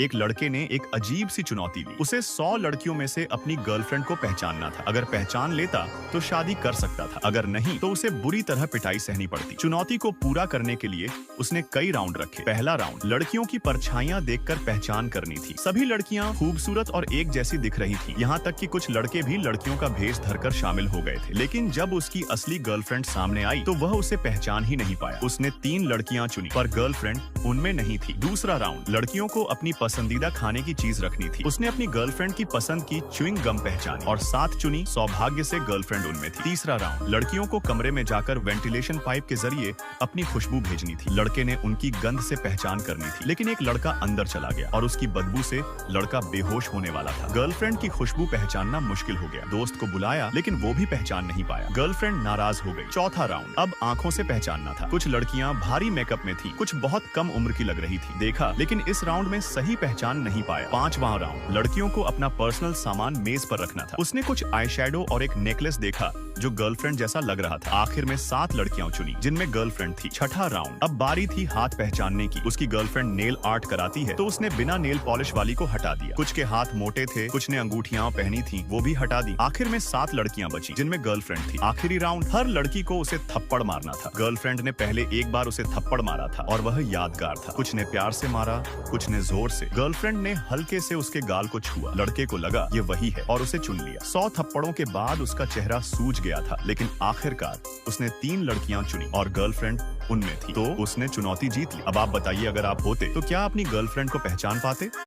एक लड़के ने एक अजीब सी चुनौती ली। उसे 100 लड़कियों में से अपनी गर्लफ्रेंड को पहचानना था। अगर पहचान लेता तो शादी कर सकता था, अगर नहीं तो उसे बुरी तरह पिटाई सहनी पड़ती। चुनौती को पूरा करने के लिए उसने कई राउंड रखे। पहला राउंड, लड़कियों की परछाइयां देखकर पहचान करनी थी। सभी लड़कियां खूबसूरत और एक जैसी दिख रही थी, यहाँ तक कि कुछ लड़के भी लड़कियों का भेष धरकर शामिल हो गए थे। लेकिन जब उसकी असली गर्लफ्रेंड सामने आई तो वह उसे पहचान ही नहीं पाया। उसने 3 लड़कियां चुनी पर गर्लफ्रेंड उनमें नहीं थी। दूसरा राउंड, लड़कियों को अपनी पसंदीदा खाने की चीज रखनी थी। उसने अपनी गर्लफ्रेंड की पसंद की च्युइंग गम पहचानी और 7 चुनी। सौभाग्य से गर्लफ्रेंड उनमें थी। तीसरा राउंड, लड़कियों को कमरे में जाकर वेंटिलेशन पाइप के जरिए अपनी खुशबू भेजनी थी। लड़के ने उनकी गंध से पहचान करनी थी, लेकिन एक लड़का अंदर चला गया और उसकी बदबू से लड़का बेहोश होने वाला था। गर्लफ्रेंड की खुशबू पहचानना मुश्किल हो गया। दोस्त को बुलाया लेकिन वो भी पहचान नहीं पाया। गर्लफ्रेंड नाराज हो गई। चौथा राउंड, अब आंखों से पहचानना था। कुछ लड़कियां भारी मेकअप में थी, कुछ बहुत कम उम्र की लग रही थी। देखा लेकिन इस राउंड में सही पहचान नहीं पाया। पांचवा राउंड, लड़कियों को अपना पर्सनल सामान मेज पर रखना था। उसने कुछ आई शैडो और एक नेकलेस देखा जो गर्लफ्रेंड जैसा लग रहा था। आखिर में 7 लड़कियां चुनी जिनमें गर्लफ्रेंड थी। छठा राउंड, अब बारी थी हाथ पहचानने की। उसकी गर्लफ्रेंड नेल आर्ट कराती है तो उसने बिना नेल पॉलिश वाली को हटा दिया। कुछ के हाथ मोटे थे, कुछ ने अंगूठियां पहनी थी, वो भी हटा दी। आखिर में 7 लड़कियां बची जिनमें गर्लफ्रेंड थी। आखिरी राउंड, हर लड़की को उसे थप्पड़ मारना था। गर्लफ्रेंड ने पहले एक बार उसे थप्पड़ मारा था और वह यादगार था। कुछ ने प्यार से मारा, कुछ ने जोर से। गर्लफ्रेंड ने हल्के से उसके गाल को छुआ। लड़के को लगा ये वही है और उसे चुन लिया। 100 थप्पड़ों के बाद उसका चेहरा सूज गया था, लेकिन आखिरकार उसने 3 लड़कियां चुनी और गर्लफ्रेंड उनमें थी। तो उसने चुनौती जीत ली। अब आप बताइए, अगर आप होते तो क्या अपनी गर्लफ्रेंड को पहचान पाते?